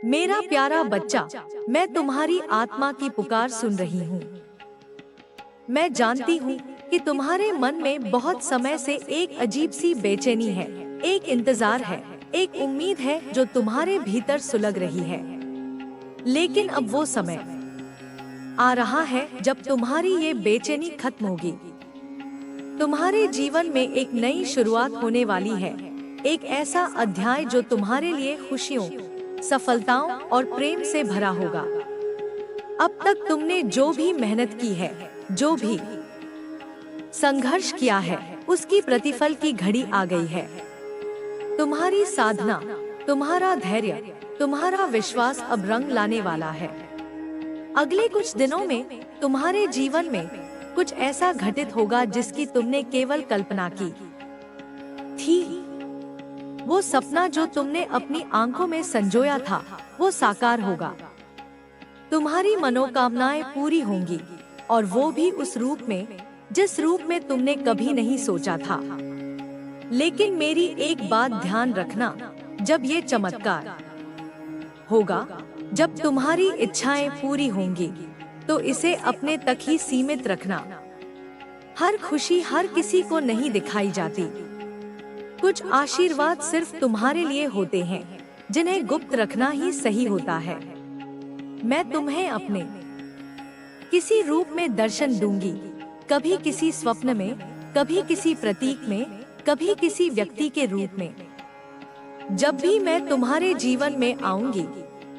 मेरा प्यारा बच्चा, मैं तुम्हारी आत्मा की पुकार सुन रही हूँ। मैं जानती हूँ कि तुम्हारे मन में बहुत समय से एक अजीब सी बेचैनी है, एक इंतजार है, एक उम्मीद है जो तुम्हारे भीतर सुलग रही है। लेकिन अब वो समय आ रहा है जब तुम्हारी ये बेचैनी खत्म होगी। तुम्हारे जीवन में एक नई शुरुआत होने वाली है, एक ऐसा अध्याय जो तुम्हारे लिए खुशियों, सफलताओं और प्रेम से भरा होगा। अब तक तुमने जो भी मेहनत की है, जो भी संघर्ष किया है, उसकी प्रतिफल की घड़ी आ गई है। तुम्हारी साधना, तुम्हारा धैर्य, तुम्हारा विश्वास अब रंग लाने वाला है। अगले कुछ दिनों में तुम्हारे जीवन में कुछ ऐसा घटित होगा जिसकी तुमने केवल कल्पना की थी। वो सपना जो तुमने अपनी आंखों में संजोया था, वो साकार होगा। तुम्हारी मनोकामनाएं पूरी होंगी, और वो भी उस रूप में जिस रूप में तुमने कभी नहीं सोचा था। लेकिन मेरी एक बात ध्यान रखना, जब ये चमत्कार होगा, जब तुम्हारी इच्छाएं पूरी होंगी, तो इसे अपने तक ही सीमित रखना। हर खुशी हर किसी को नहीं दिखाई जाती। कुछ आशीर्वाद सिर्फ तुम्हारे लिए होते हैं, जिन्हें गुप्त रखना ही सही होता है। मैं तुम्हें अपने किसी रूप में दर्शन दूंगी, कभी किसी स्वप्न में, कभी किसी प्रतीक में, कभी किसी व्यक्ति के रूप में। जब भी मैं तुम्हारे जीवन में आऊंगी,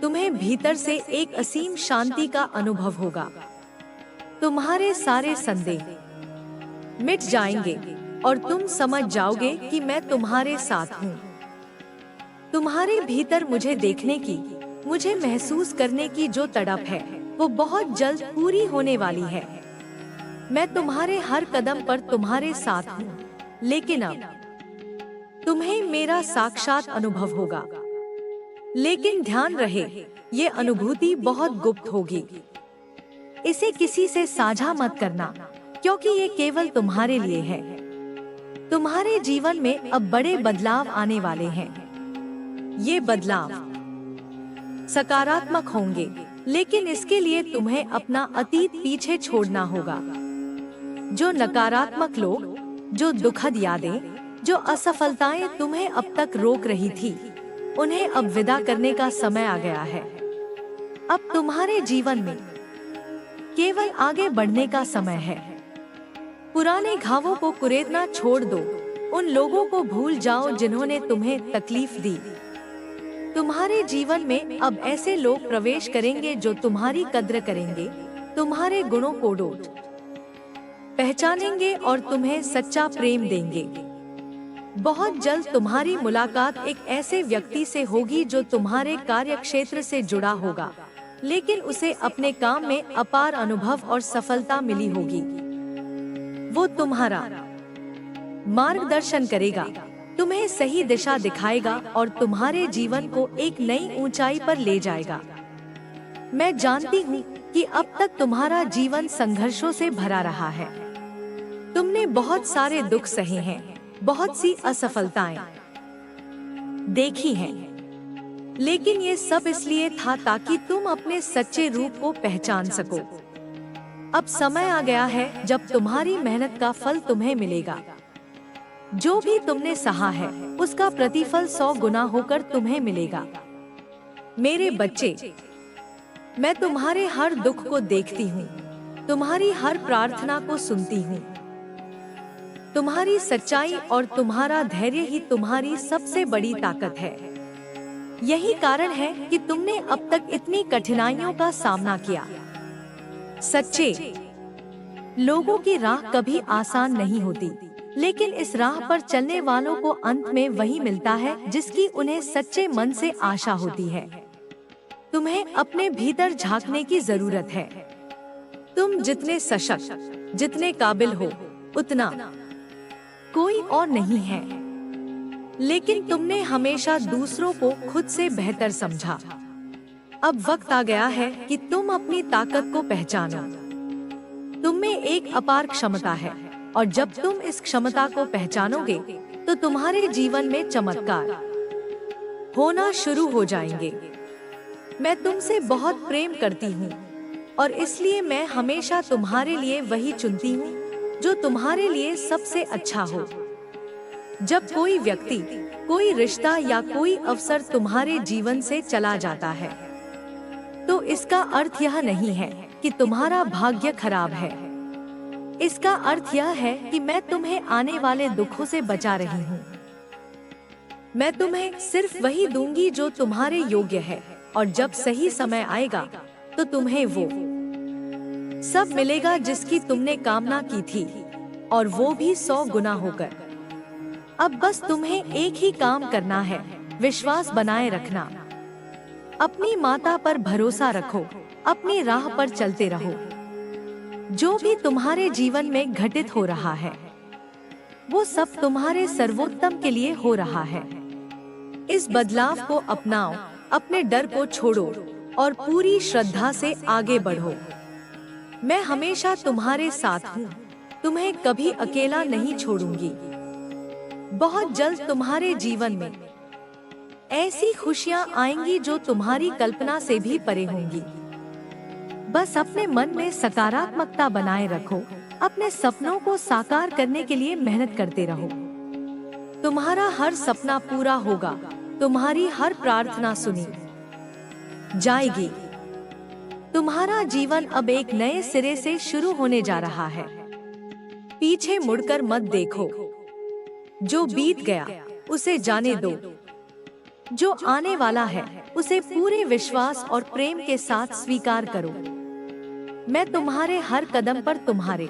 तुम्हें भीतर से एक असीम शांति का अनुभव होगा। तुम्हारे सारे संदेह मिट जाएंगे और तुम समझ जाओगे कि मैं तुम्हारे साथ हूँ। तुम्हारे भीतर मुझे देखने की, मुझे महसूस करने की जो तड़प है, वो बहुत जल्द पूरी होने वाली है। मैं तुम्हारे हर कदम पर तुम्हारे साथ हूँ, लेकिन अब तुम्हें मेरा साक्षात अनुभव होगा। लेकिन ध्यान रहे, ये अनुभूति बहुत गुप्त होगी। इसे किसी से साझा मत करना, क्योंकि ये केवल तुम्हारे लिए है। तुम्हारे जीवन में अब बड़े बदलाव आने वाले हैं। ये बदलाव सकारात्मक होंगे, लेकिन इसके लिए तुम्हें अपना अतीत पीछे छोड़ना होगा। जो नकारात्मक लोग, जो दुखद यादें, जो असफलताएं तुम्हें अब तक रोक रही थी, उन्हें अब विदा करने का समय आ गया है। अब तुम्हारे जीवन में केवल आगे बढ़ने का समय है। पुराने घावों को कुरेदना छोड़ दो, उन लोगों को भूल जाओ जिन्होंने तुम्हें तकलीफ दी। तुम्हारे जीवन में अब ऐसे लोग प्रवेश करेंगे जो तुम्हारी कद्र करेंगे, तुम्हारे गुणों को डोट पहचानेंगे और तुम्हें सच्चा प्रेम देंगे। बहुत जल्द तुम्हारी मुलाकात एक ऐसे व्यक्ति से होगी जो तुम्हारे कार्यक्षेत्र से जुड़ा होगा, लेकिन उसे अपने काम में अपार अनुभव और सफलता मिली होगी। वो तुम्हारा मार्गदर्शन करेगा, तुम्हें सही दिशा दिखाएगा और तुम्हारे जीवन को एक नई ऊंचाई पर ले जाएगा। मैं जानती हूँ कि अब तक तुम्हारा जीवन संघर्षों से भरा रहा है। तुमने बहुत सारे दुख सहे हैं, बहुत सी असफलताएं देखी हैं, लेकिन ये सब इसलिए था ताकि तुम अपने सच्चे रूप को पहचान सको। अब समय आ गया है जब तुम्हारी मेहनत का फल तुम्हें मिलेगा। जो भी तुमने सहा है, उसका प्रतिफल 100 गुना होकर तुम्हें मिलेगा। मेरे बच्चे, मैं तुम्हारे हर दुख को देखती हूँ, तुम्हारी हर प्रार्थना को सुनती हूँ। तुम्हारी सच्चाई और तुम्हारा धैर्य ही तुम्हारी सबसे बड़ी ताकत है। यही कारण है कि तुमने अब तक इतनी कठिनाइयों का सामना किया। सच्चे लोगों की राह कभी आसान नहीं होती, लेकिन इस राह पर चलने वालों को अंत में वही मिलता है जिसकी उन्हें सच्चे मन से आशा होती है। तुम्हें अपने भीतर झांकने की जरूरत है। तुम जितने सशक्त, जितने काबिल हो, उतना कोई और नहीं है। लेकिन तुमने हमेशा दूसरों को खुद से बेहतर समझा। अब वक्त आ गया है कि तुम अपनी ताकत को पहचानो। तुम में एक अपार क्षमता है, और जब तुम इस क्षमता को पहचानोगे, तो तुम्हारे जीवन में चमत्कार होना शुरू हो जाएंगे। मैं तुमसे बहुत प्रेम करती हूँ और इसलिए मैं हमेशा तुम्हारे लिए वही चुनती हूँ जो तुम्हारे लिए सबसे अच्छा हो। जब कोई व्यक्ति, कोई रिश्ता या कोई अवसर तुम्हारे जीवन से चला जाता है, तो इसका अर्थ यह नहीं है कि तुम्हारा भाग्य खराब है। इसका अर्थ यह है कि मैं तुम्हें आने वाले दुखों से बचा रही हूँ। मैं तुम्हें सिर्फ वही दूंगी जो तुम्हारे योग्य है, और जब सही समय आएगा तो तुम्हें वो सब मिलेगा जिसकी तुमने कामना की थी, और वो भी 100 गुना होकर। अब बस तुम्हें एक ही काम करना है, विश्वास बनाए रखना। अपनी माता पर भरोसा रखो, अपनी राह पर चलते रहो। जो भी तुम्हारे जीवन में घटित हो रहा है, वो सब तुम्हारे सर्वोत्तम के लिए हो रहा है। इस बदलाव को अपनाओ, अपने डर को छोड़ो और पूरी श्रद्धा से आगे बढ़ो। मैं हमेशा तुम्हारे साथ हूँ, तुम्हें कभी अकेला नहीं छोड़ूंगी। बहुत जल्द तुम्हारे जीवन में ऐसी खुशियाँ आएंगी जो तुम्हारी कल्पना से भी परे होंगी। बस अपने मन में सकारात्मकता बनाए रखो, अपने सपनों को साकार करने के लिए मेहनत करते रहो। तुम्हारा हर सपना पूरा होगा, तुम्हारी हर प्रार्थना सुनी जाएगी। तुम्हारा जीवन अब एक नए सिरे से शुरू होने जा रहा है। पीछे मुड़कर मत देखो। जो बीत गया उसे जाने दो। जो आने वाला है उसे पूरे विश्वास और प्रेम के साथ स्वीकार करो। मैं तुम्हारे हर कदम पर तुम्हारे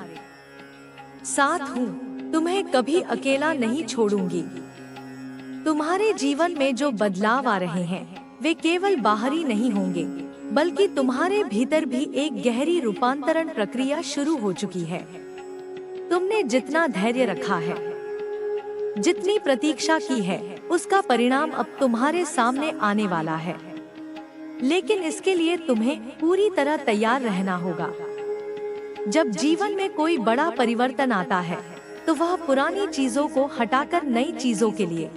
साथ हूँ, तुम्हें कभी अकेला नहीं छोड़ूंगी। तुम्हारे जीवन में जो बदलाव आ रहे हैं वे केवल बाहरी नहीं होंगे, बल्कि तुम्हारे भीतर भी एक गहरी रूपांतरण प्रक्रिया शुरू हो चुकी है। तुमने जितना धैर्य रखा है, जितनी प्रतीक्षा की है, उसका परिणाम अब तुम्हारे सामने आने वाला है। लेकिन इसके लिए तुम्हें पूरी तरह तैयार रहना होगा। जब जीवन में कोई बड़ा परिवर्तन आता है, तो वह पुरानी चीजों को हटाकर नई चीजों के लिए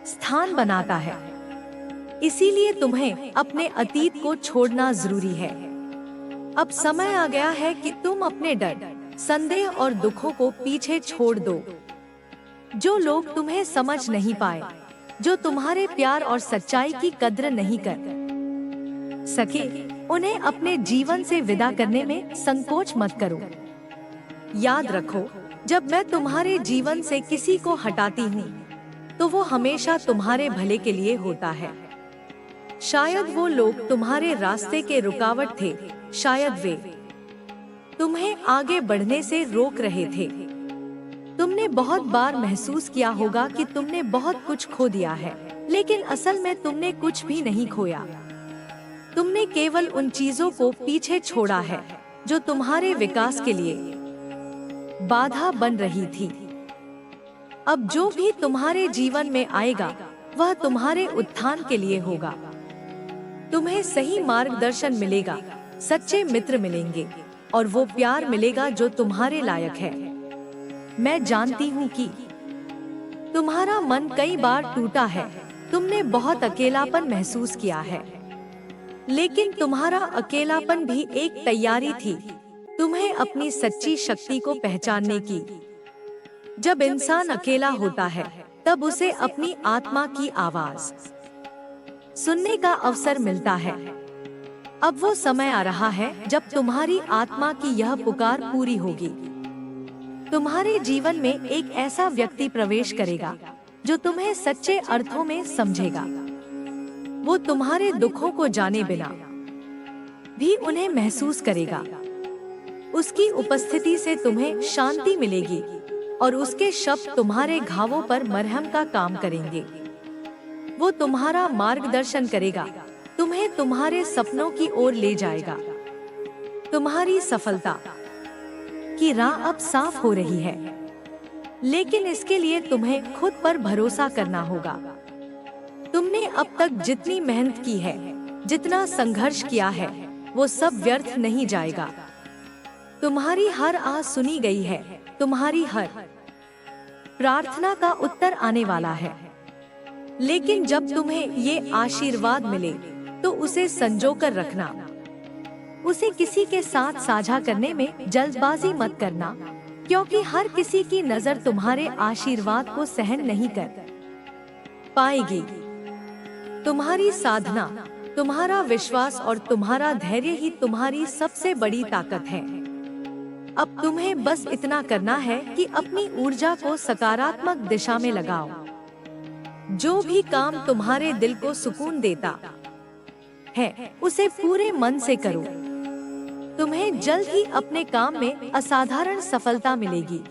स्थान बनाता है। इसीलिए तुम्हें अपने अतीत को छोड़ना जरूरी है। अब समय आ गया है कि तुम अपने डर, संदेह और दुखों को पीछे छोड़ दो। जो लोग तुम्हें समझ नहीं पाए, जो तुम्हारे प्यार और सच्चाई की कद्र नहीं कर सके, उन्हें अपने जीवन से विदा करने में संकोच मत करो। याद रखो, जब मैं तुम्हारे जीवन से किसी को हटाती हूँ, तो वो हमेशा तुम्हारे भले के लिए होता है। शायद वो लोग तुम्हारे रास्ते के रुकावट थे, शायद वे तुम्हें आगे बढ़ने से रोक रहे थे। तुमने बहुत बार महसूस किया होगा कि तुमने बहुत कुछ खो दिया है, लेकिन असल में तुमने कुछ भी नहीं खोया। तुमने केवल उन चीजों को पीछे छोड़ा है जो तुम्हारे विकास के लिए बाधा बन रही थी। अब जो भी तुम्हारे जीवन में आएगा, वह तुम्हारे उत्थान के लिए होगा। तुम्हें सही मार्गदर्शन मिलेगा, सच्चे मित्र मिलेंगे और वो प्यार मिलेगा जो तुम्हारे लायक है। मैं जानती हूँ कि तुम्हारा मन कई बार टूटा है, तुमने बहुत अकेलापन महसूस किया है, लेकिन तुम्हारा अकेलापन भी एक तैयारी थी तुम्हें अपनी सच्ची शक्ति को पहचानने की। जब इंसान अकेला होता है, तब उसे अपनी आत्मा की आवाज सुनने का अवसर मिलता है। अब वो समय आ रहा है जब तुम्हारी आत्मा की यह पुकार पूरी होगी। तुम्हारे जीवन में एक ऐसा व्यक्ति प्रवेश करेगा जो तुम्हें सच्चे अर्थों में समझेगा। वो तुम्हारे दुखों को जाने बिना भी उन्हें महसूस करेगा। उसकी उपस्थिति से तुम्हें शांति मिलेगी और उसके शब्द तुम्हारे घावों पर मरहम का काम करेंगे। वो तुम्हारा मार्गदर्शन करेगा, तुम्हें तुम्हारे सपनों की ओर ले जाएगा। तुम्हारी सफलता की राह अब साफ हो रही है, लेकिन इसके लिए तुम्हें खुद पर भरोसा करना होगा। तुमने अब तक जितनी मेहनत की है, जितना संघर्ष किया है, वो सब व्यर्थ नहीं जाएगा। तुम्हारी हर आस सुनी गई है, तुम्हारी हर प्रार्थना का उत्तर आने वाला है। लेकिन जब तुम्हें ये आशीर्वाद मिले, तो उसे संजो कर रखना। उसे किसी के साथ साझा करने में जल्दबाजी मत करना, क्योंकि हर किसी की नजर तुम्हारे आशीर्वाद को सहन नहीं कर पाएगी। तुम्हारी साधना, तुम्हारा विश्वास और तुम्हारा धैर्य ही तुम्हारी सबसे बड़ी ताकत है। अब तुम्हें बस इतना करना है कि अपनी ऊर्जा को सकारात्मक दिशा में लगाओ। जो भी काम तुम्हारे दिल को सुकून देता है, उसे पूरे मन से करो। तुम्हें जल्द ही अपने काम में असाधारण सफलता मिलेगी।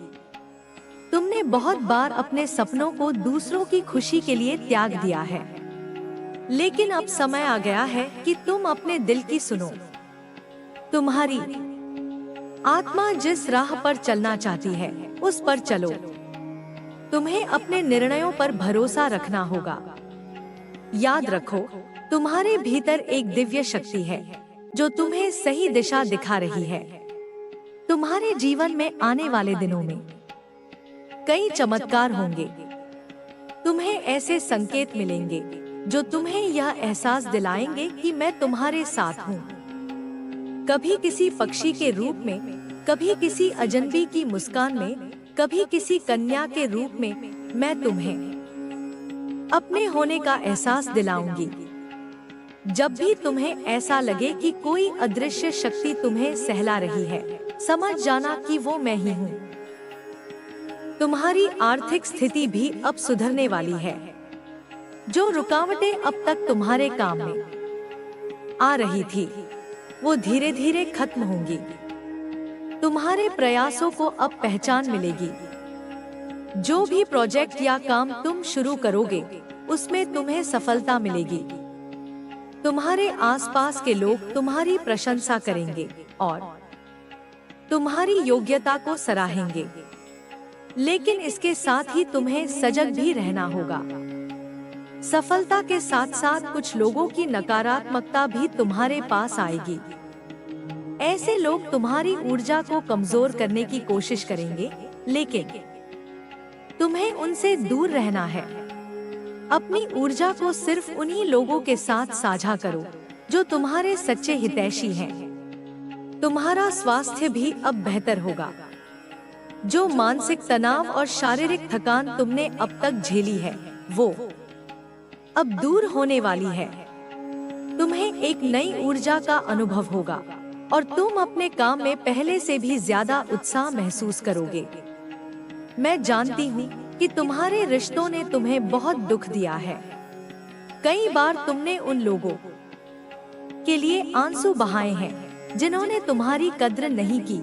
तुमने बहुत बार अपने सपनों को दूसरों की खुशी के लिए त्याग दिया है, लेकिन अब समय आ गया है कि तुम अपने दिल की सुनो। तुम्हारी आत्मा जिस राह पर चलना चाहती है, उस पर चलो। तुम्हें अपने निर्णयों पर भरोसा रखना होगा। याद रखो, तुम्हारे भीतर एक दिव्य शक्ति है जो तुम्हें सही दिशा दिखा रही है। तुम्हारे जीवन में आने वाले दिनों में कई चमत्कार होंगे। तुम्हें ऐसे संकेत मिलेंगे जो तुम्हें यह एहसास दिलाएंगे कि मैं तुम्हारे साथ हूँ। कभी किसी पक्षी के रूप में, कभी किसी अजनबी की मुस्कान में, कभी किसी कन्या के रूप में मैं तुम्हें अपने होने का एहसास दिलाऊंगी। जब भी तुम्हें ऐसा लगे कि कोई अदृश्य शक्ति तुम्हें सहला रही है, समझ जाना कि वो मैं ही हूँ। तुम्हारी आर्थिक स्थिति भी अब सुधरने वाली है। जो रुकावटें अब तक तुम्हारे काम में आ रही थी, वो धीरे धीरे खत्म होंगी। तुम्हारे प्रयासों को अब पहचान मिलेगी। जो भी प्रोजेक्ट या काम तुम शुरू करोगे, उसमें तुम्हें सफलता मिलेगी। तुम्हारे आसपास के लोग तुम्हारी प्रशंसा करेंगे और तुम्हारी योग्यता को सराहेंगे। लेकिन इसके साथ ही तुम्हें सजग भी रहना होगा। सफलता के साथ साथ कुछ लोगों की नकारात्मकता भी तुम्हारे पास आएगी। ऐसे लोग तुम्हारी ऊर्जा को कमजोर करने की कोशिश करेंगे, लेकिन तुम्हें उनसे दूर रहना है। अपनी ऊर्जा को सिर्फ उन्हीं लोगों के साथ साझा करो जो तुम्हारे सच्चे हितैषी हैं। तुम्हारा स्वास्थ्य भी अब बेहतर होगा। जो मानसिक तनाव और शारीरिक थकान तुमने अब तक झेली है, वो अब दूर होने वाली है। तुम्हें एक नई ऊर्जा का अनुभव होगा और तुम अपने काम में पहले से भी ज्यादा उत्साह महसूस करोगे। मैं जानती हूँ कि तुम्हारे रिश्तों ने तुम्हें बहुत दुख दिया है। कई बार तुमने उन लोगों के लिए आंसू बहाए हैं जिन्होंने तुम्हारी कद्र नहीं की,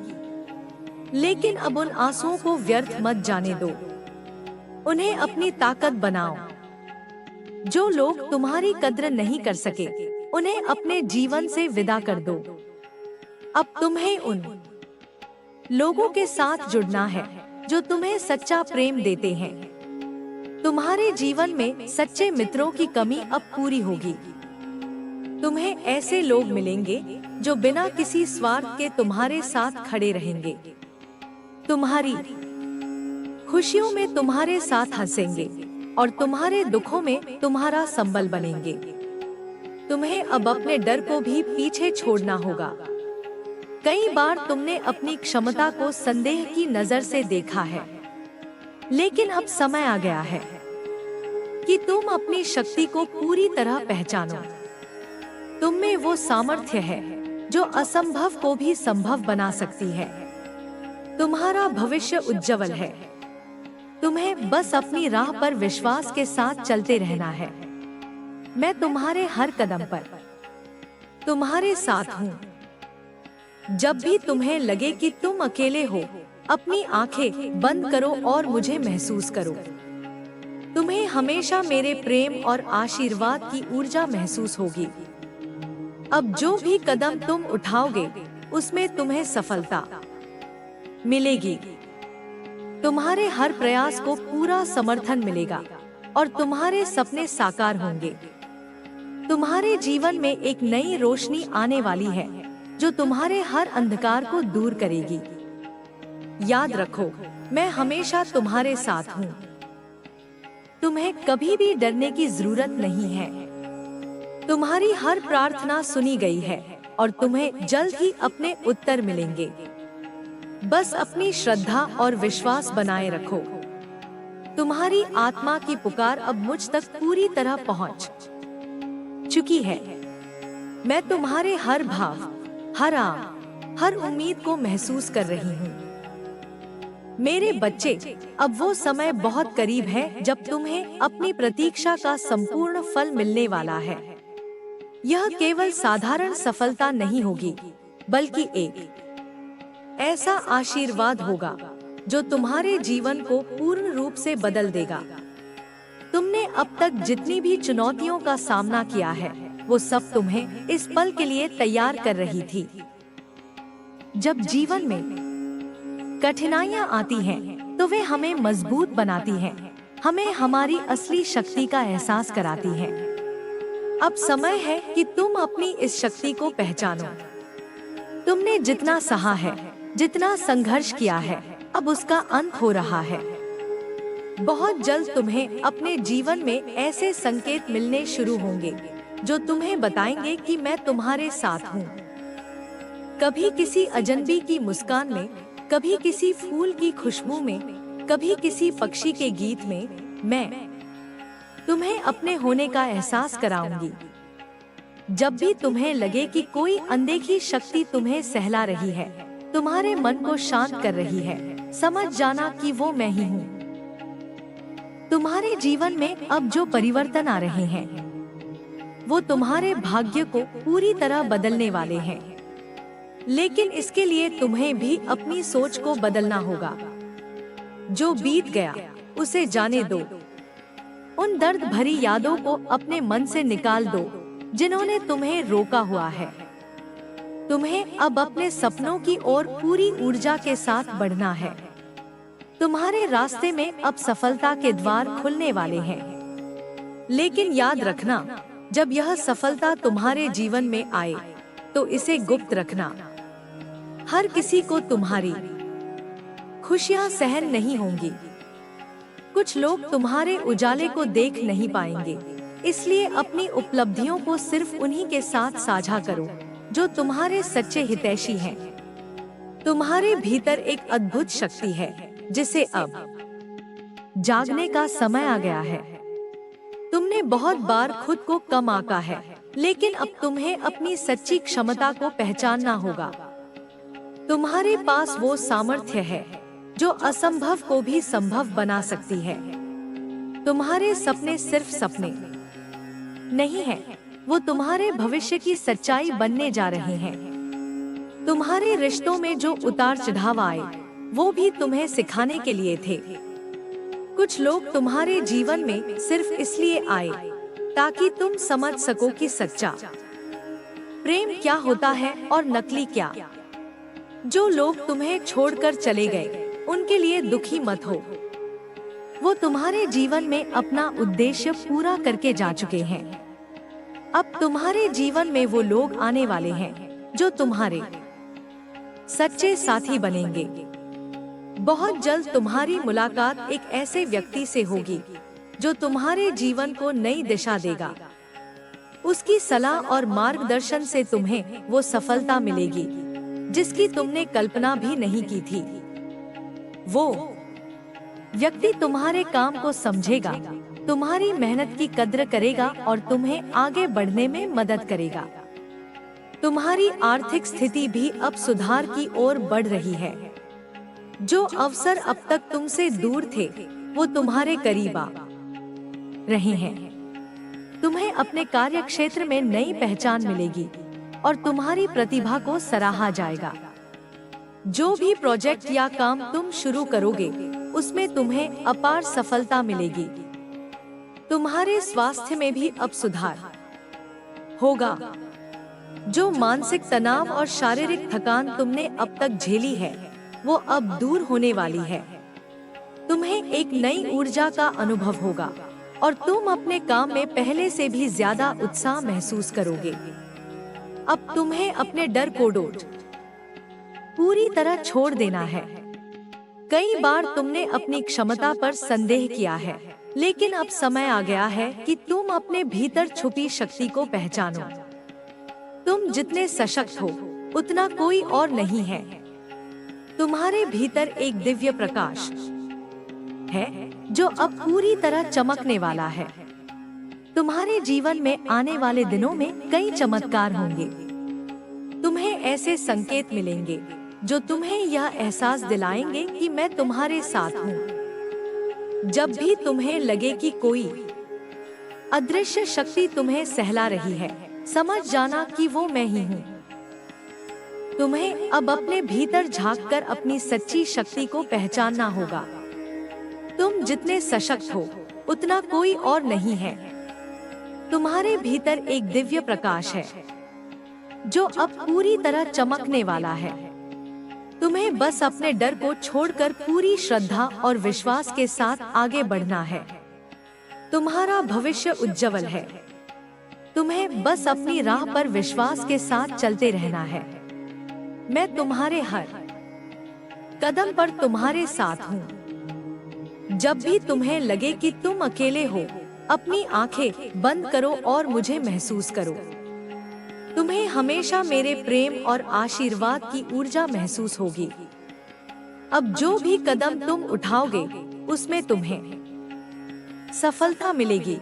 लेकिन अब उन आंसुओं को व्यर्थ मत जाने दो। उन्हें अपनी ताकत बनाओ। जो लोग तुम्हारी कद्र नहीं कर सके, उन्हें अपने जीवन से विदा कर दो। अब तुम्हें उन लोगों के साथ जुड़ना है जो तुम्हें सच्चा प्रेम देते हैं। तुम्हारे जीवन में सच्चे मित्रों की कमी अब पूरी होगी। तुम्हें ऐसे लोग मिलेंगे जो बिना किसी स्वार्थ के तुम्हारे साथ खड़े रहेंगे। तुम्हारी खुशियों में तुम्हारे साथ हंसेंगे और तुम्हारे दुखों में तुम्हारा संबल बनेंगे। तुम्हें अब अपने डर को भी पीछे छोड़ना होगा। कई बार तुमने अपनी क्षमता को संदेह की नजर से देखा है, लेकिन अब समय आ गया है कि तुम अपनी शक्ति को पूरी तरह पहचानो। तुम में वो सामर्थ्य है जो असंभव को भी संभव बना सकती है। तुम्हारा भविष्य उज्जवल है। तुम्हें बस अपनी राह पर विश्वास के साथ चलते रहना है। मैं तुम्हारे हर कदम पर तुम्हारे साथ हूँ। जब भी तुम्हें लगे कि तुम अकेले हो, अपनी आंखें बंद करो और मुझे महसूस करो। तुम्हें हमेशा मेरे प्रेम और आशीर्वाद की ऊर्जा महसूस होगी। अब जो भी कदम तुम उठाओगे, उसमें तुम्हें सफलता मिलेगी। तुम्हारे हर प्रयास को पूरा समर्थन मिलेगा और तुम्हारे सपने साकार होंगे। तुम्हारे जीवन में एक नई रोशनी आने वाली है जो तुम्हारे हर अंधकार को दूर करेगी। याद रखो, मैं हमेशा तुम्हारे साथ हूँ। तुम्हें कभी भी डरने की जरूरत नहीं है। तुम्हारी हर प्रार्थना सुनी गई है और तुम्हें जल्द ही अपने उत्तर मिलेंगे। बस अपनी श्रद्धा और विश्वास बनाए रखो। तुम्हारी आत्मा की पुकार अब मुझ तक पूरी तरह पहुंच चुकी है। मैं तुम्हारे हर भाव, हर आह, हर उम्मीद को महसूस कर रही हूँ। मेरे बच्चे, अब वो समय बहुत करीब है जब तुम्हें अपनी प्रतीक्षा का संपूर्ण फल मिलने वाला है। यह केवल साधारण सफलता नहीं होगी, बल्कि एक ऐसा आशीर्वाद होगा जो तुम्हारे जीवन को पूर्ण रूप से बदल देगा। तुमने अब तक जितनी भी चुनौतियों का सामना किया है, वो सब तुम्हें इस पल के लिए तैयार कर रही थी। जब जीवन में कठिनाइयां आती हैं, तो वे हमें मजबूत बनाती हैं, हमें हमारी असली शक्ति का एहसास कराती हैं। अब समय है कि तुम अपनी इस शक्ति को पहचानो। तुमने जितना सहा है, जितना संघर्ष किया है, अब उसका अंत हो रहा है। बहुत जल्द तुम्हें अपने जीवन में ऐसे संकेत मिलने शुरू होंगे जो तुम्हें बताएंगे कि मैं तुम्हारे साथ हूँ। कभी किसी अजनबी की मुस्कान में, कभी किसी फूल की खुशबू में, कभी किसी पक्षी के गीत में, मैं तुम्हें अपने होने का एहसास कराऊंगी। जब भी तुम्हें लगे कि कोई अनदेखी शक्ति तुम्हें सहला रही है, तुम्हारे मन को शांत कर रही है, समझ जाना कि वो मैं ही हूँ। तुम्हारे जीवन में अब जो परिवर्तन आ रहे हैं, वो तुम्हारे भाग्य को पूरी तरह बदलने वाले हैं। लेकिन इसके लिए तुम्हें भी अपनी सोच को बदलना होगा। जो बीत गया उसे जाने दो। उन दर्द भरी यादों को अपने मन से निकाल दो जिन्होंने तुम्हें रोका हुआ है। तुम्हें अब अपने सपनों की ओर पूरी ऊर्जा के साथ बढ़ना है। तुम्हारे रास्ते में अब सफलता के द्वार खुलने वाले हैं। लेकिन याद रखना, जब यह सफलता तुम्हारे जीवन में आए तो इसे गुप्त रखना। हर किसी को तुम्हारी खुशियां सहन नहीं होंगी। कुछ लोग तुम्हारे उजाले को देख नहीं पाएंगे, इसलिए अपनी उपलब्धियों को सिर्फ उन्हीं के साथ साझा करो जो तुम्हारे सच्चे हितैषी हैं। तुम्हारे भीतर एक अद्भुत शक्ति है जिसे अब जागने का समय आ गया है। तुमने बहुत बार खुद को कम आंका है, लेकिन अब तुम्हें अपनी सच्ची क्षमता को पहचानना होगा। तुम्हारे पास वो सामर्थ्य है जो असंभव को भी संभव बना सकती है। तुम्हारे सपने सिर्फ सपने नहीं हैं, वो तुम्हारे भविष्य की सच्चाई बनने जा रहे हैं। तुम्हारे रिश्तों में जो उतार चढ़ाव आए, वो भी तुम्हें सिखाने के लिए थे। कुछ लोग तुम्हारे जीवन में सिर्फ इसलिए आए ताकि तुम समझ सको कि सच्चा प्रेम क्या होता है और नकली क्या। जो लोग तुम्हें छोड़कर चले गए, उनके लिए दुखी मत हो। वो तुम्हारे जीवन में अपना उद्देश्य पूरा करके जा चुके हैं। अब तुम्हारे जीवन में वो लोग आने वाले हैं जो तुम्हारे सच्चे साथी बनेंगे। बहुत जल्द तुम्हारी मुलाकात एक ऐसे व्यक्ति से होगी जो तुम्हारे जीवन को नई दिशा देगा। उसकी सलाह और मार्गदर्शन से तुम्हें वो सफलता मिलेगी जिसकी तुमने कल्पना भी नहीं की थी। वो व्यक्ति तुम्हारे काम को समझेगा, तुम्हारी मेहनत की कद्र करेगा और तुम्हें आगे बढ़ने में मदद करेगा। तुम्हारी आर्थिक स्थिति भी अब सुधार की ओर बढ़ रही है। जो अवसर अब तक तुमसे दूर थे, वो तुम्हारे करीब आ रहे हैं। तुम्हें अपने कार्य क्षेत्र में नई पहचान मिलेगी और तुम्हारी प्रतिभा को सराहा जाएगा। जो भी प्रोजेक्ट या काम तुम शुरू करोगे, उसमें तुम्हें अपार सफलता मिलेगी। तुम्हारे स्वास्थ्य में भी अब सुधार होगा। जो मानसिक तनाव और शारीरिक थकान तुमने अब तक झेली है, वो अब दूर होने वाली है। तुम्हें एक नई ऊर्जा का अनुभव होगा और तुम अपने काम में पहले से भी ज्यादा उत्साह महसूस करोगे। अब तुम्हें अपने डर को पूरी तरह छोड़ देना है। कई बार तुमने अपनी क्षमता पर संदेह किया है, लेकिन अब समय आ गया है कि तुम अपने भीतर छुपी शक्ति को पहचानो। तुम जितने सशक्त हो उतना कोई और नहीं है। तुम्हारे भीतर एक दिव्य प्रकाश है जो अब पूरी तरह चमकने वाला है। तुम्हारे जीवन में आने वाले दिनों में कई चमत्कार होंगे। तुम्हें ऐसे संकेत मिलेंगे जो तुम्हें यह एहसास दिलाएंगे कि मैं तुम्हारे साथ हूँ। जब भी तुम्हें लगे कि कोई अदृश्य शक्ति तुम्हें सहला रही है, समझ जाना कि वो मैं ही हूँ। तुम्हें अब अपने भीतर झांककर अपनी सच्ची शक्ति को पहचानना होगा। तुम जितने सशक्त हो उतना कोई और नहीं है। तुम्हारे भीतर एक दिव्य प्रकाश है जो अब पूरी तरह चमकने वाला है। तुम्हें बस अपने डर को छोड़कर पूरी श्रद्धा और विश्वास के साथ आगे बढ़ना है। तुम्हारा भविष्य उज्जवल है। तुम्हें बस अपनी राह पर विश्वास के साथ चलते रहना है। मैं तुम्हारे हर कदम पर तुम्हारे साथ हूँ। जब भी तुम्हें लगे कि तुम अकेले हो, अपनी आंखें बंद करो और मुझे महसूस करो। तुम्हें हमेशा मेरे प्रेम और आशीर्वाद की ऊर्जा महसूस होगी। अब जो भी कदम तुम उठाओगे उसमें तुम्हें सफलता मिलेगी।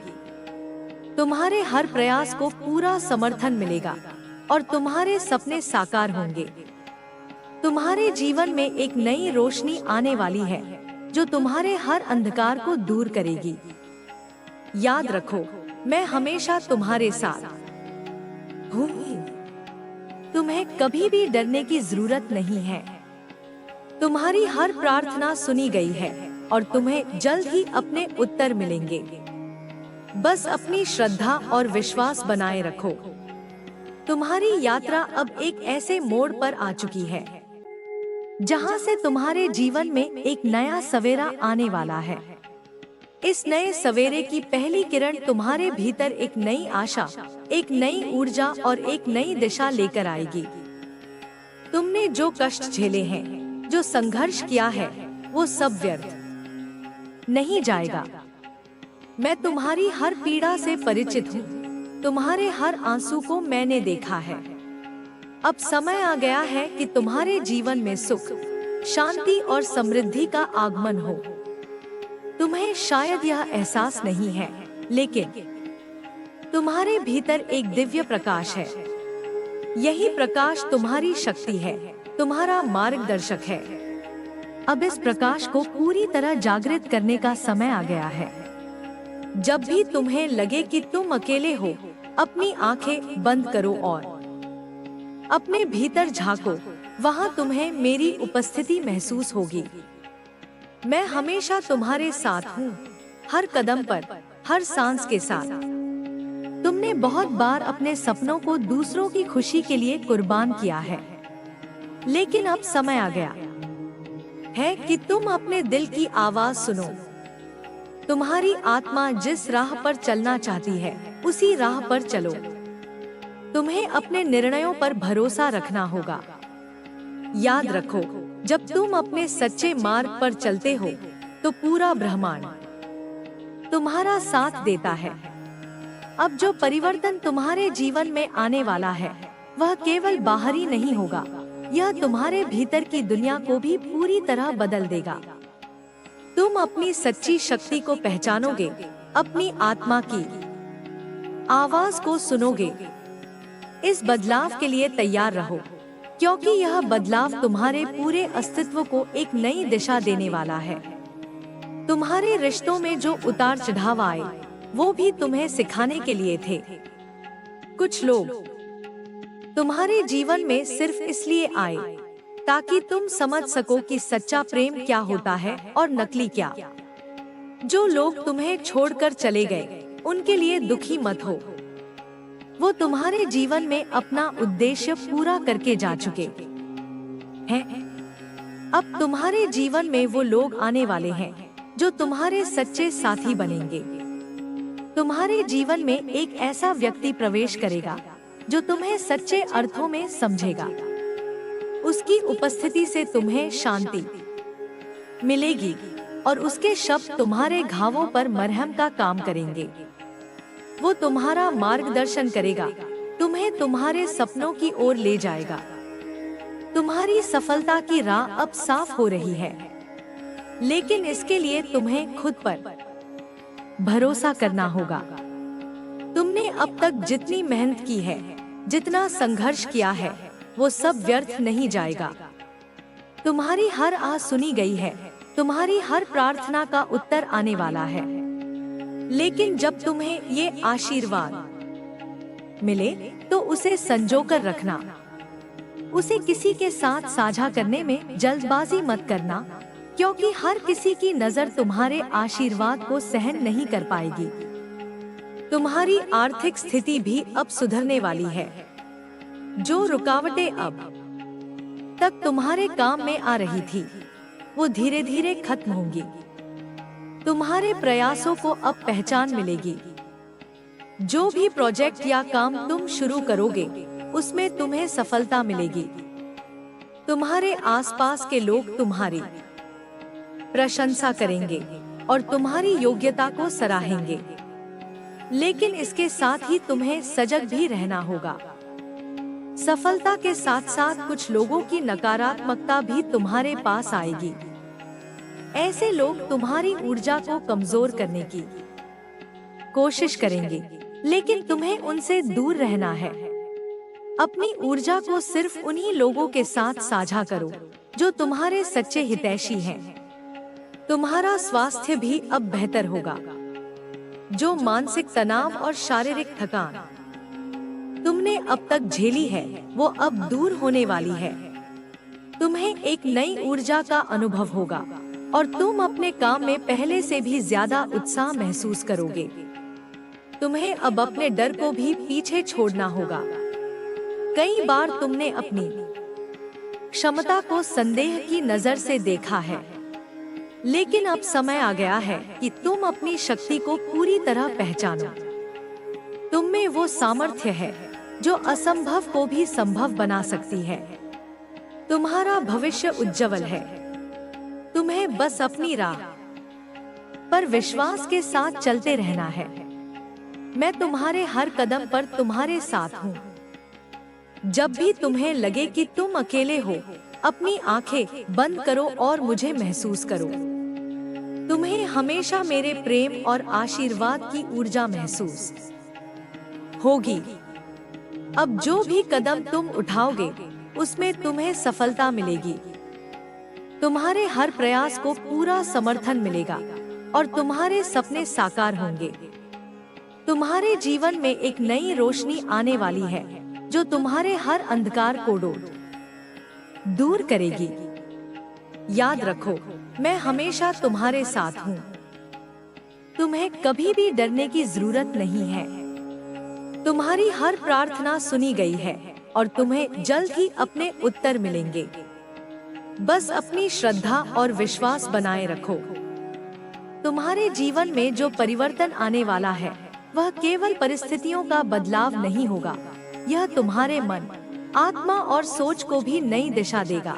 तुम्हारे हर प्रयास को पूरा समर्थन मिलेगा और तुम्हारे सपने साकार होंगे। तुम्हारे जीवन में एक नई रोशनी आने वाली है जो तुम्हारे हर अंधकार को दूर करेगी। याद रखो, मैं हमेशा तुम्हारे साथ हूँ। तुम्हें कभी भी डरने की जरूरत नहीं है। तुम्हारी हर प्रार्थना सुनी गई है और तुम्हें जल्द ही अपने उत्तर मिलेंगे। बस अपनी श्रद्धा और विश्वास बनाए रखो। तुम्हारी यात्रा अब एक ऐसे मोड़ पर आ चुकी है जहां से तुम्हारे जीवन में एक नया सवेरा आने वाला है। इस नए सवेरे की पहली किरण तुम्हारे भीतर एक नई आशा, एक नई ऊर्जा और एक नई दिशा लेकर आएगी। तुमने जो कष्ट झेले हैं, जो संघर्ष किया है, वो सब व्यर्थ नहीं जाएगा। मैं तुम्हारी हर पीड़ा से परिचित हूँ। तुम्हारे हर आंसू को मैंने देखा है। अब समय आ गया है कि तुम्हारे जीवन में सुख, शांति और समृद्धि का आगमन हो। तुम्हें शायद यह एहसास नहीं है, लेकिन तुम्हारे भीतर एक दिव्य प्रकाश है। यही प्रकाश तुम्हारी शक्ति है, तुम्हारा मार्गदर्शक है। अब इस प्रकाश को पूरी तरह जागृत करने का समय आ गया है। जब भी तुम्हें लगे कि तुम अकेले हो, अपनी आंखें बंद करो और अपने भीतर झांको। वहां तुम्हें मेरी उपस्थिति महसूस होगी। मैं हमेशा तुम्हारे साथ हूँ, हर कदम पर, हर सांस के साथ। तुमने बहुत बार अपने सपनों को दूसरों की खुशी के लिए कुर्बान किया है, लेकिन अब समय आ गया है कि तुम अपने दिल की आवाज सुनो। तुम्हारी आत्मा जिस राह पर चलना चाहती है, उसी राह पर चलो। तुम्हें अपने निर्णयों पर भरोसा रखना होगा। याद रखो, जब तुम अपने सच्चे मार्ग पर चलते हो, तो पूरा ब्रह्मांड तुम्हारा साथ देता है। अब जो परिवर्तन तुम्हारे जीवन में आने वाला है, वह केवल बाहरी नहीं होगा, यह तुम्हारे भीतर की दुनिया को भी पूरी तरह बदल देगा। तुम अपनी सच्ची शक्ति को पहचानोगे, अपनी आत्मा की आवाज को सुनोगे। इस बदलाव के लिए तैयार रहो, क्योंकि यह बदलाव तुम्हारे पूरे अस्तित्व को एक नई दिशा देने वाला है। तुम्हारे रिश्तों में जो उतार चढ़ाव आए, वो भी तुम्हें सिखाने के लिए थे। कुछ लोग तुम्हारे जीवन में सिर्फ इसलिए आए ताकि तुम समझ सको कि सच्चा प्रेम क्या होता है और नकली क्या। जो लोग तुम्हें छोड़कर चले गए, उनके लिए दुखी मत हो। वो तुम्हारे जीवन में अपना उद्देश्य पूरा करके जा चुके हैं। अब तुम्हारे जीवन में वो लोग आने वाले हैं जो तुम्हारे सच्चे साथी बनेंगे। तुम्हारे जीवन में एक ऐसा व्यक्ति प्रवेश करेगा जो तुम्हें सच्चे अर्थों में समझेगा। उसकी उपस्थिति से तुम्हें शांति मिलेगी, और उसके शब्द तुम्हारे घावों पर मरहम का काम करेंगे। वो तुम्हारा मार्गदर्शन करेगा, तुम्हें तुम्हारे सपनों की ओर ले जाएगा। तुम्हारी सफलता की राह अब साफ हो रही है, लेकिन इसके लिए तुम्हें खुद पर भरोसा करना होगा। तुमने अब तक जितनी मेहनत की है, जितना संघर्ष किया है, वो सब व्यर्थ नहीं जाएगा। तुम्हारी हर आस सुनी गई है, तुम्हारी हर प्रार्थना का उत्तर आने वाला है। लेकिन जब तुम्हें ये आशीर्वाद मिले तो उसे संजोकर रखना। उसे किसी के साथ साझा करने में जल्दबाजी मत करना, क्योंकि हर किसी की नजर तुम्हारे आशीर्वाद को सहन नहीं कर पाएगी। तुम्हारी आर्थिक स्थिति भी अब सुधरने वाली है। जो रुकावटें अब तक तुम्हारे काम में आ रही थी, वो धीरे धीरे खत्म होंगी। तुम्हारे प्रयासों को अब पहचान मिलेगी। जो भी प्रोजेक्ट या काम तुम शुरू करोगे, उसमें तुम्हें सफलता मिलेगी। तुम्हारे आसपास के लोग तुम्हारी प्रशंसा करेंगे और तुम्हारी योग्यता को सराहेंगे। लेकिन इसके साथ ही तुम्हें सजग भी रहना होगा। सफलता के साथ साथ कुछ लोगों की नकारात्मकता भी तुम्हारे पास आएगी। ऐसे लोग तुम्हारी ऊर्जा को कमजोर करने की कोशिश करेंगे, लेकिन तुम्हें उनसे दूर रहना है। अपनी ऊर्जा को सिर्फ उन्हीं लोगों के साथ साझा करो जो तुम्हारे सच्चे हितैषी हैं। तुम्हारा स्वास्थ्य भी अब बेहतर होगा। जो मानसिक तनाव और शारीरिक थकान तुमने अब तक झेली है, वो अब दूर होने वाली है। तुम्हें एक नई ऊर्जा का अनुभव होगा और तुम अपने काम में पहले से भी ज्यादा उत्साह महसूस करोगे। तुम्हें अब अपने डर को भी पीछे छोड़ना होगा। कई बार तुमने अपनी क्षमता को संदेह की नजर से देखा है, लेकिन अब समय आ गया है कि तुम अपनी शक्ति को पूरी तरह पहचानो। तुम में वो सामर्थ्य है जो असंभव को भी संभव बना सकती है। तुम्हारा भविष्य उज्जवल है। तुम्हें बस अपनी राह पर विश्वास के साथ चलते रहना है। मैं तुम्हारे हर कदम पर तुम्हारे साथ हूँ। जब भी तुम्हें लगे कि तुम अकेले हो, अपनी आंखें बंद करो और मुझे महसूस करो। तुम्हें हमेशा मेरे प्रेम और आशीर्वाद की ऊर्जा महसूस होगी। अब जो भी कदम तुम उठाओगे, उसमें तुम्हें सफलता मिलेगी। तुम्हारे हर प्रयास को पूरा समर्थन मिलेगा और तुम्हारे सपने साकार होंगे। तुम्हारे जीवन में एक नई रोशनी आने वाली है जो तुम्हारे हर अंधकार को दूर करेगी। याद रखो, मैं हमेशा तुम्हारे साथ हूँ। तुम्हें कभी भी डरने की जरूरत नहीं है। तुम्हारी हर प्रार्थना सुनी गई है और तुम्हें जल्द ही अपने उत्तर मिलेंगे। बस अपनी श्रद्धा और विश्वास बनाए रखो। तुम्हारे जीवन में जो परिवर्तन आने वाला है, वह केवल परिस्थितियों का बदलाव नहीं होगा। यह तुम्हारे मन, आत्मा और सोच को भी नई दिशा देगा।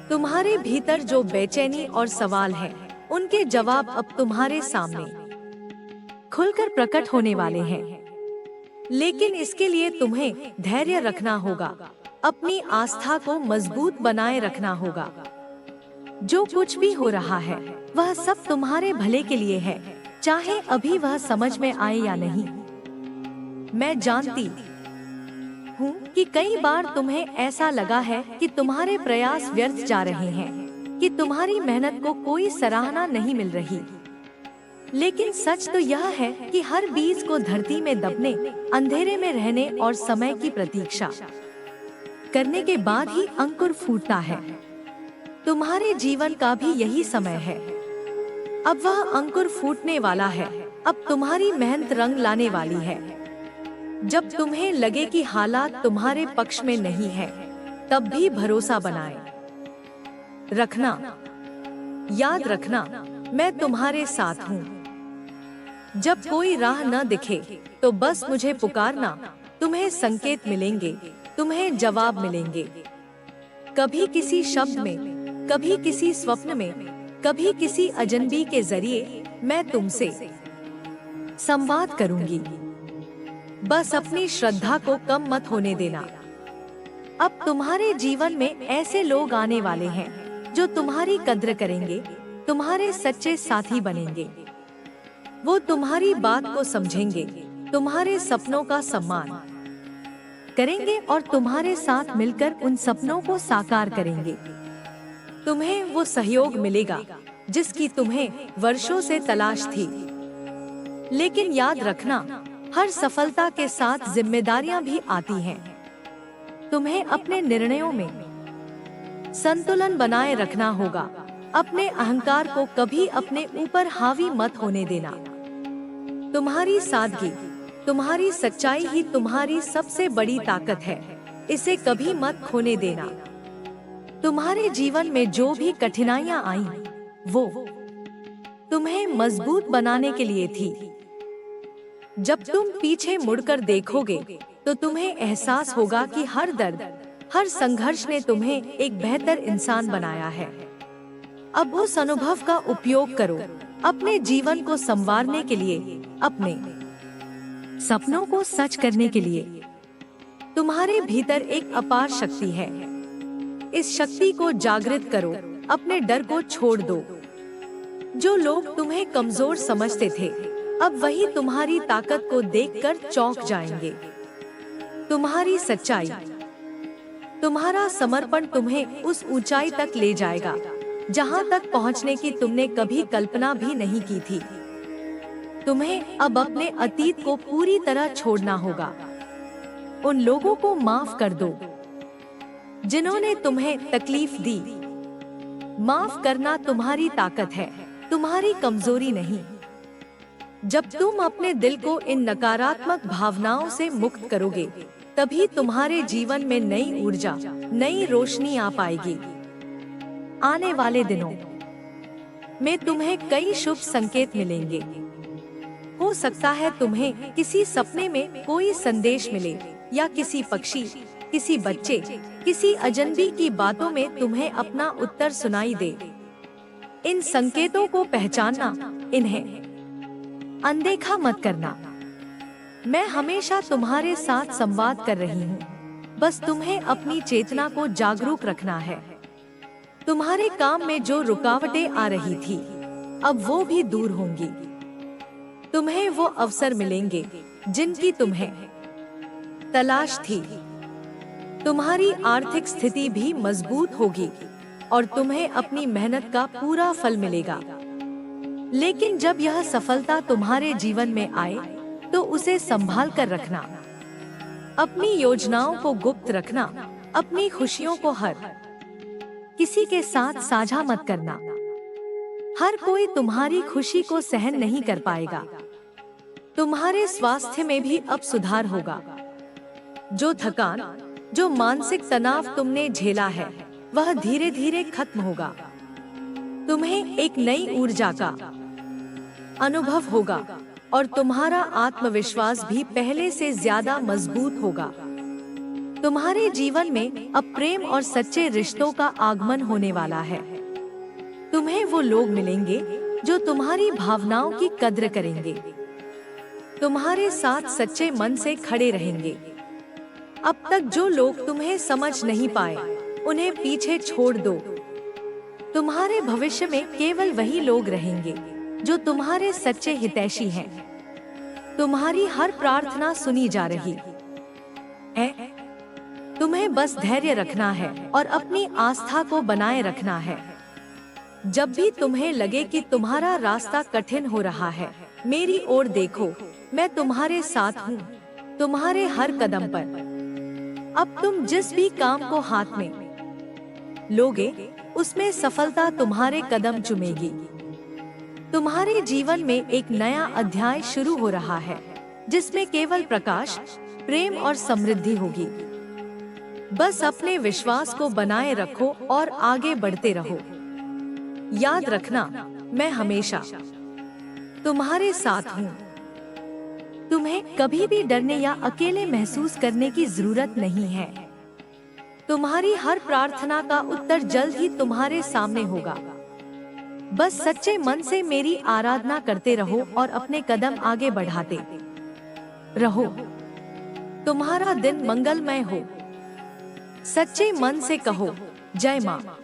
तुम्हारे भीतर जो बेचैनी और सवाल हैं, उनके जवाब अब तुम्हारे सामने खुलकर प्रकट होने वाले हैं। लेकिन इसके लिए तुम्हें धैर्य रखना होगा, अपनी आस्था को मजबूत बनाए रखना होगा। जो कुछ भी हो रहा है, वह सब तुम्हारे भले के लिए है, चाहे अभी वह समझ में आए या नहीं। मैं जानती हूँ कि कई बार तुम्हें ऐसा लगा है कि तुम्हारे प्रयास व्यर्थ जा रहे हैं, कि तुम्हारी मेहनत को कोई सराहना नहीं मिल रही। लेकिन सच तो यह है कि हर बीज को धरती में दबने, अंधेरे में रहने और समय की प्रतीक्षा करने के बाद ही अंकुर फूटता है। तुम्हारे जीवन का भी यही समय है। अब वह अंकुर फूटने वाला है। अब तुम्हारी मेहनत रंग लाने वाली है। जब तुम्हें लगे कि हालात तुम्हारे पक्ष में नहीं है, तब भी भरोसा बनाए रखना। याद रखना, मैं तुम्हारे साथ हूँ। जब कोई राह न दिखे, तो बस मुझे पुकारना। तुम्हें संकेत मिलेंगे, तुम्हें जवाब मिलेंगे। कभी किसी शब्द में, कभी किसी स्वप्न में, कभी किसी अजनबी के जरिए मैं तुमसे संवाद करूंगी। बस अपनी श्रद्धा को कम मत होने देना। अब तुम्हारे जीवन में ऐसे लोग आने वाले हैं जो तुम्हारी कद्र करेंगे, तुम्हारे सच्चे साथी बनेंगे। वो तुम्हारी बात को समझेंगे, तुम्हारे सपनों का सम्मान करेंगे और तुम्हारे साथ मिलकर उन सपनों को साकार करेंगे। तुम्हें वो सहयोग मिलेगा जिसकी तुम्हें वर्षों से तलाश थी। लेकिन याद रखना, हर सफलता के साथ जिम्मेदारियां भी आती हैं। तुम्हें अपने निर्णयों में संतुलन बनाए रखना होगा। अपने अहंकार को कभी अपने ऊपर हावी मत होने देना। तुम्हारी सादगी, तुम्हारी सच्चाई ही तुम्हारी सबसे बड़ी ताकत है। इसे कभी मत खोने देना। तुम्हारे जीवन में जो भी कठिनाइयां आई, वो तुम्हें मजबूत बनाने के लिए थी। जब तुम पीछे मुड़कर देखोगे तो तुम्हें एहसास होगा कि हर दर्द, हर संघर्ष ने तुम्हें एक बेहतर इंसान बनाया है। अब उस अनुभव का उपयोग करो अपने जीवन को संवारने के लिए, अपने सपनों को सच करने के लिए। तुम्हारे भीतर एक अपार शक्ति है। इस शक्ति को जागृत करो, अपने डर को छोड़ दो। जो लोग तुम्हें कमजोर समझते थे, अब वही तुम्हारी ताकत को देखकर चौंक जाएंगे। तुम्हारी सच्चाई, तुम्हारा समर्पण तुम्हें उस ऊंचाई तक ले जाएगा जहां तक पहुंचने की तुमने कभी कल्पना भी नहीं की थी। तुम्हें अब अपने अतीत को पूरी तरह छोड़ना होगा। उन लोगों को माफ कर दो जिन्होंने तुम्हें तकलीफ दी। माफ करना तुम्हारी ताकत है, तुम्हारी कमजोरी नहीं। जब तुम अपने दिल को इन नकारात्मक भावनाओं से मुक्त करोगे, तभी तुम्हारे जीवन में नई ऊर्जा, नई रोशनी आ पाएगी। आने वाले दिनों में तुम्हें कई शुभ संकेत मिलेंगे। हो सकता है तुम्हें किसी सपने में कोई संदेश मिले, या किसी पक्षी, किसी बच्चे, किसी अजनबी की बातों में तुम्हें अपना उत्तर सुनाई दे। इन संकेतों को पहचानना, इन्हें अनदेखा मत करना। मैं हमेशा तुम्हारे साथ संवाद कर रही हूँ। बस तुम्हें अपनी चेतना को जागरूक रखना है। तुम्हारे काम में जो रुकावटें आ रही थी, अब वो भी दूर होंगी। तुम्हें वो अवसर मिलेंगे जिनकी तुम्हें तलाश थी। तुम्हारी आर्थिक स्थिति भी मजबूत होगी और तुम्हें अपनी मेहनत का पूरा फल मिलेगा। लेकिन जब यह सफलता तुम्हारे जीवन में आए, तो उसे संभाल कर रखना। अपनी योजनाओं को गुप्त रखना। अपनी खुशियों को हर किसी के साथ साझा मत करना। हर कोई तुम्हारी खुशी को सहन नहीं कर पाएगा। तुम्हारे स्वास्थ्य में भी अब सुधार होगा। जो थकान, जो मानसिक तनाव तुमने झेला है, वह धीरे धीरे खत्म होगा। तुम्हें एक नई ऊर्जा का अनुभव होगा और तुम्हारा आत्मविश्वास भी पहले से ज्यादा मजबूत होगा। तुम्हारे जीवन में अब प्रेम और सच्चे रिश्तों का आगमन होने वाला है। तुम्हें वो लोग मिलेंगे जो तुम्हारी भावनाओं की कद्र करेंगे, तुम्हारे साथ सच्चे मन से खड़े रहेंगे। अब तक जो लोग तुम्हें समझ नहीं पाए, उन्हें पीछे छोड़ दो। तुम्हारे भविष्य में केवल वही लोग रहेंगे जो तुम्हारे सच्चे हितैषी हैं। तुम्हारी हर प्रार्थना सुनी जा रही है। तुम्हें बस धैर्य रखना है और अपनी आस्था को बनाए रखना है। जब भी तुम्हें लगे कि तुम्हारा रास्ता कठिन हो रहा है, मेरी ओर देखो, मैं तुम्हारे साथ हूँ, तुम्हारे हर कदम पर। अब तुम जिस भी काम को हाथ में लोगे, उसमें सफलता तुम्हारे कदम चूमेगी। तुम्हारे जीवन में एक नया अध्याय शुरू हो रहा है, जिसमें केवल प्रकाश, प्रेम और समृद्धि होगी। बस अपने विश्वास को बनाए रखो और आगे बढ़ते रहो। याद रखना, मैं हमेशा तुम्हारे साथ हूँ। तुम्हें कभी भी डरने या अकेले महसूस करने की जरूरत नहीं है। तुम्हारी हर प्रार्थना का उत्तर जल्द ही तुम्हारे सामने होगा। बस सच्चे मन से मेरी आराधना करते रहो और अपने कदम आगे बढ़ाते रहो। तुम्हारा दिन मंगलमय हो। सच्चे मन से कहो, जय माँ।